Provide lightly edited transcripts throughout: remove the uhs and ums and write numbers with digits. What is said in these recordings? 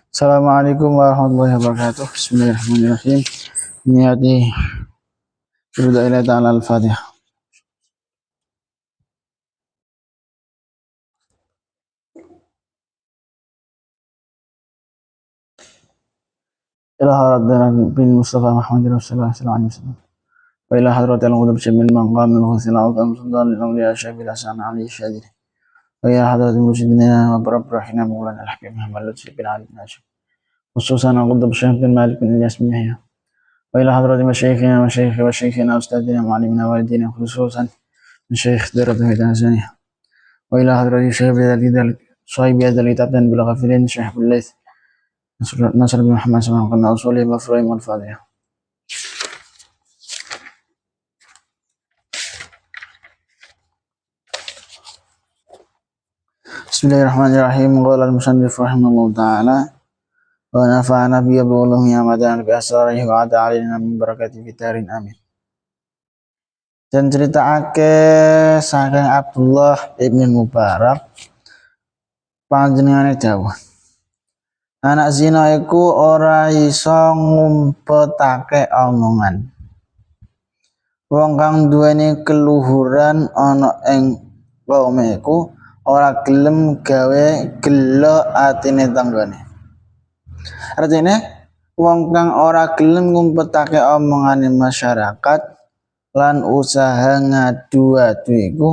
Assalamualaikum warahmatullahi wabarakatuh. Bismillahirrahmanirrahim. Niyati Syurga ila ta'ala al-Fatihah. Ila haraddana bin Mustafa Muhammadin Rasulullah sallallahu alaihi wasallam. Wa ila hadratil qudub syamil maqam al-husil awqam sultan al-awliya syabil hasan ali syadir. Wa ila hadratil mujidina wa barabrahina mawlana al-hakim Muhammad Lutfi bin Ali bin Hashim. Khususan qudub Syekh bin Malik bin Ilyas bin Yahya. Wa ila hadratil masyayikhina wa syaikhina ustadina mu'allimina walidina khususan Syekh Darat Hidayah. Wa ila hadratil Syekh Bidal Sahib Bidal Tabdan bil Ghafilin Syekh Abdul Laith Nasr bin Muhammad sallallahu alaihi wasallam usuli mafru'im wal fadhiyah. Bismillahirrahmanirrahim. Qala al-musannif rahimahullahu ta'ala wa nafa'ana bi ulumi amadan bi asrarihi wa ta'alina min barakati fitarin amin. Dan ceritaake saking Abdullah ibn Mubarak panjenengane dawuh, anak zina iku ora iso ngumpetake omongan. Wong kang duweni keluhuran ana ing kaume iku ora gelem gawe gelo atine tanggane. Artine wong kang ora gelem ngumpetake omongane masyarakat lan usaha ngadu-adu iku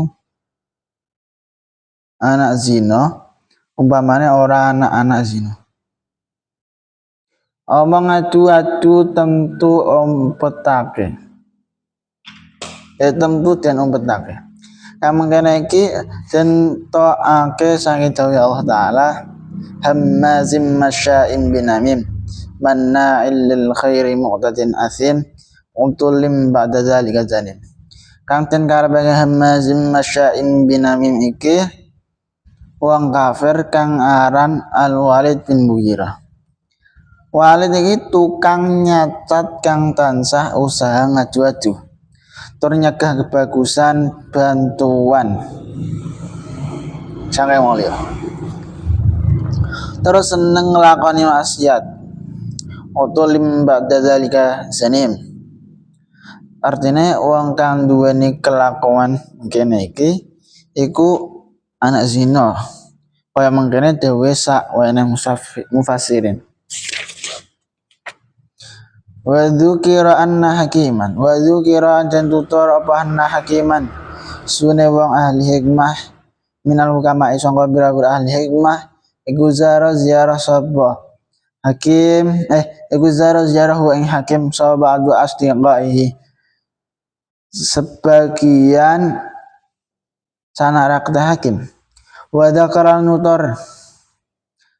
anak zina, umpamane ora anak-anak zina. Omong adu-adu tentu umpetake. Tentu den umpetake. Kamang kene iki den toake saking dawuh Allah taala, hammazim masya'im binamim, manna'il lil khairi mu'tadin atsim, utulim ba'da zalika zalim. Kang den karepe hammazim masya'im binamim iki wong kafir kang aran Al-Walid bin Mughirah. Walid iki tukang nyacat kang tansah usaha ngadu-adu tur nyegah kebagusan bantuan sange wong liya. Terus seneng nglakoni maksiat. Utulim ba'da zalika zanim. Artine wong kang duweni kelakuan kene iki iku anak zina. Kaya mengkene dhewe sak wene mufassirin. Wa dzukira anna hakiman wa dzukira jan tutur apa anna hakiman sune wong ahli hikmah minal hukama sangka pira-pira ahli hikmah iku ziarah sapa hakim iku ziarah wa ing hakim sapa adu asdiqaihi sebagian sanarakta hakim wa dzakara nutur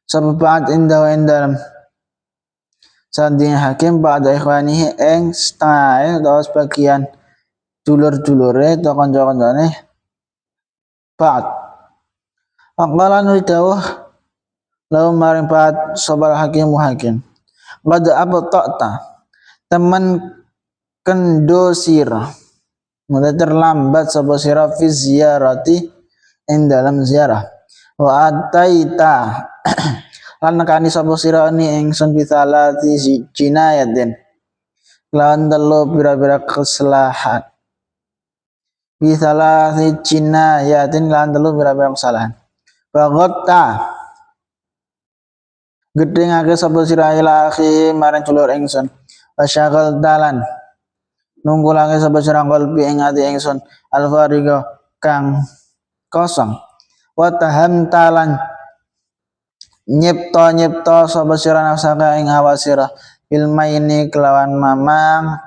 sababat indah dalam sanding hakim pada ikhwanihi ing setengah atau sebagian dulur-dulure atau kanca-kancane ba'd. Aqala nudawuh lalu maring ba'd sabar hakim. Qad abta'ta temen kendo sira. Mulai terlambat sapa sira fi ziyarati ing dalam ziarah. Wa ataita lan nekani sapa sira ni ingsun bisalati jinayatin lan telu pira-pira kesalahan bisalati jinayatin lan telu pira-pira kesalahan bagotta gedengake sapa sira ila akhi marang dulur ingsun wasyagal dalan nunggulange sapa sira qalbi ing ati ingsun alfariga kang kosong wa taham talan nyipta sapa sira nafsaka ing hawa sira ilmaini kelawan mamang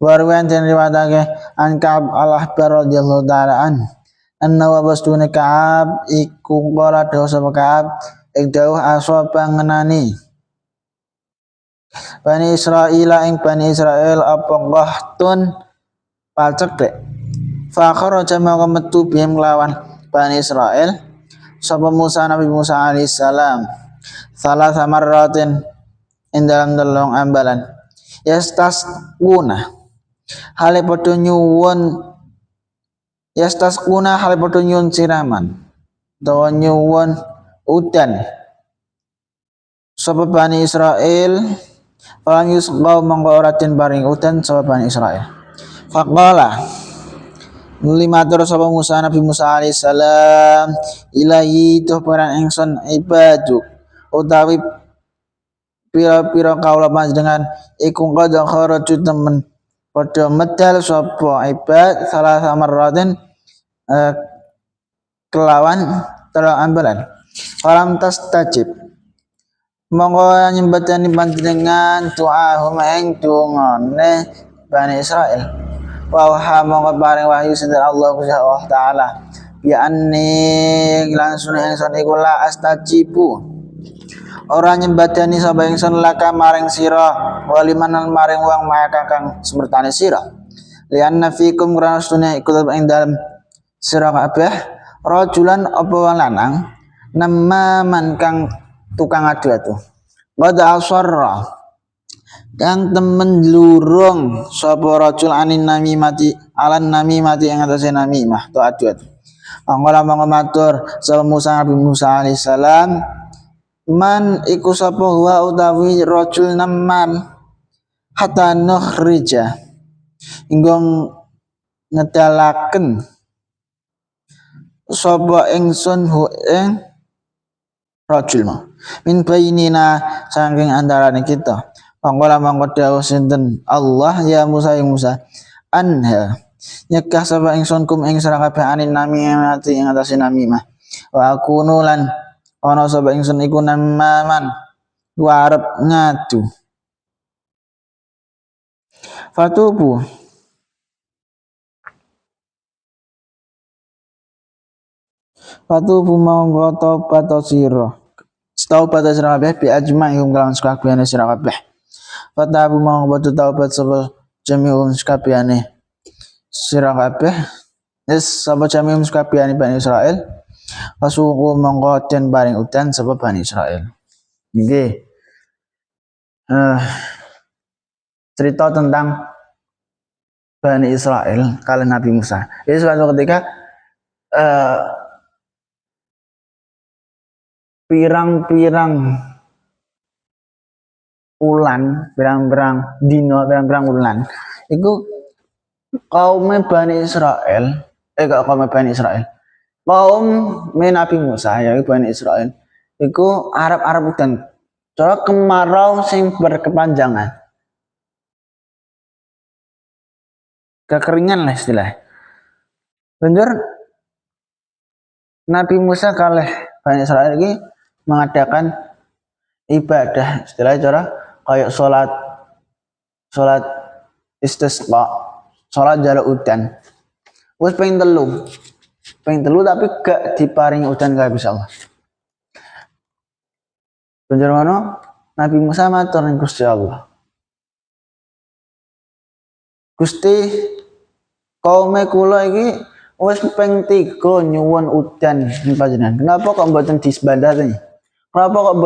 warwan den riwayatake an Ka'ab al-Ahbar radhiyallahu ta'ala anna wa bastune Ka'ab iku qala dawuh sapa Ka'ab ing dawuh asaba ngenani Bani Israil apa qahtun pacekek fa kharaja maka metu bihim lawan Bani Israil sapa Nabi Musa alaihissalam salah samaratin ing dalam telung ambalan yastasquna hale padha nyuwun siraman utawa nyuwun udan sapa Bani Israil falam yusqaw mongko ora den paring udan sapa Bani Israil. Faqala limatur sapa Musa Nabi Musa alaihi salam ilahi tuh peran ingsun ibadu utawi pira-pira kaula panjenengan iku qad kharaju temen padha medal sapa ibad salah samaratin kelawan terang ambalan falam tastajib monggo nyembadani panjenengan doa ing dungane Bani Israil wa monggo paring wahyu sinten Allah Taala ya anni langsung ingsun iku la astajibu ora nyembadani sapa ingsun laka maring sira waliman maring wong maka kang semertane sira lianna fikum rasune iku ing dalem sira kabeh rajulan apa wong lanang namaman kang tukang adu-adu qad asarra kang temen lurung sapa rajul anin namimati alan namimati ing atase namimah to adu-adu angkala monggo matur sapa Musa Nabi Musa alaihi salam man iku sapa wa utawi rajul namam hatta nukhrija hingga ngedalaken sapa ingsun hu ing rajul ma min bainina saking antarané kita pangkola mangko dawuh sinten Allah ya Musa ya Musa anha nyegah sapa ingsun kum ing sira kabeh anin namimati ing atase namimah wa akunu lan ana sapa ingsun iku namaman warep ngadu fatubu monggo tobat sira taubat sira kabeh bi ajma'ihum kalawan sakabehane sira kabeh fatabu monggo taubat sapa jami'um sakabehane sira kabeh sapa jami'um sakabehane Bani Israil pasuku monggo den paring udan sapa Bani Israil. Nggih. Cerita tentang Bani Israil kalian Nabi Musa. Jadi suatu ketika pirang-pirang ulan, pirang-pirang dino, pirang-pirang ulan itu kaum Bani Israil, kaum Nabi Musa ya Bani Israil iku Arab udan cara kemarau sing berkepanjangan kekeringan lah istilah banjur Nabi Musa kalih Bani Israil ini mengadakan ibadah istilah cara kayak salat istisqa salat jaluk udan wis pengen telu tapi gak diparingi udan gak bisa Allah banjur ngono Nabi Musa matur ning Gusti Allah Gusti kaume kula iki wis ping 3 nyuwun udan ning panjenengan kenapa kok mboten disbandani kenapa kok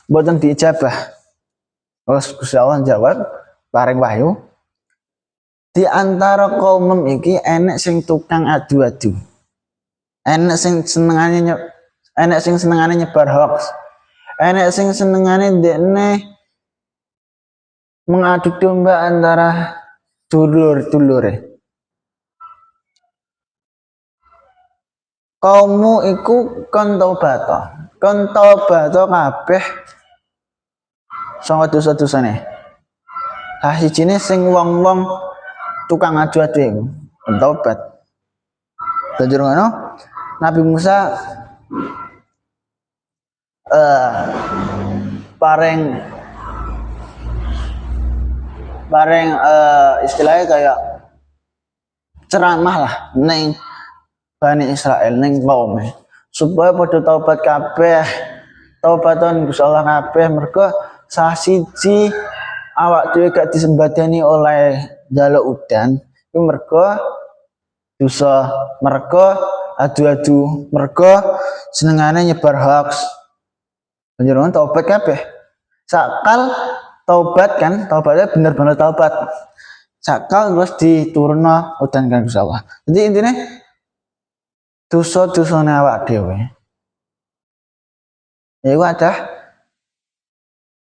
mboten diijabah terus Gusti Allah jawab paring wahyu di antara kaum iki enek sing tukang adu-adu enek sing senengane nyebar hoax enek sing senengane ndekne mengadu domba antara dulur-dulure kaummu iku kon tobato kabeh sanga dosa-dosane sijine sing wong-wong tukang adu-adu iku tobat banjur ngono Nabi Musa bareng istilahnya kayak ceramah lah ning Bani Israil ning kaum supaya padha taubat kabeh taubatan Gusti Allah kabeh mergo salah siji awak dhewe gak disembadani oleh njaluk udan iku mergo dosa mergo adu-adu mergo senengane nyebar hoax panjenengan taubat kabeh sakal taubatnya bener-bener taubat sakal terus diturunno udan kan Gusti Allah jadi intine dosa-dosane awak dhewe Iku ada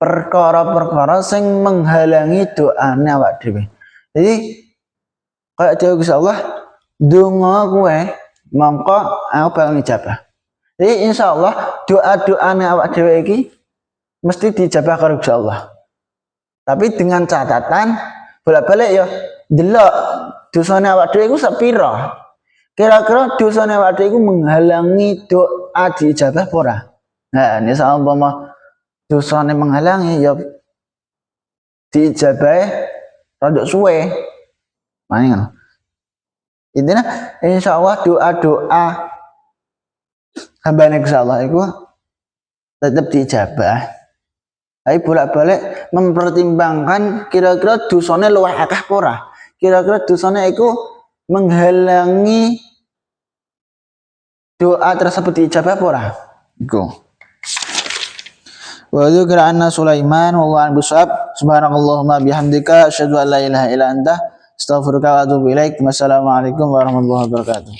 perkara-perkara sing menghalangi doane awak dhewe. Jadi kayak dhewe Gusti Allah donga kowe mongko aku bakal ngijabah. Jadi insyaallah doa-doane awak dhewe iki mesti dijabah karo Gusti Allah. Tapi dengan catatan bolak-balik ya delok dosane awak dhewe iku sepira. Kira-kira dosane awak dhewe iku menghalangi doa diijabah apa ora? Nah, ini saumpama dosane menghalangi ya diijabahe rada suwe. Maning. Intinya insyaallah doa-doa hambane Gusti Allah iku tetap diijabah. Tapi bolak-balik mempertimbangkan kira-kira dosane luwih akeh apa ora. Kira-kira dosane iku menghalangi doa tersebut diijabah apa ora? Iku. Wa dzikra anna Sulaiman wallahu a'lam. Subhanakallahumma bihamdika asyhadu an la ilaha illa anta astaghfiruka wa atubu ilaik. Wassalamualaikum warahmatullahi wabarakatuh.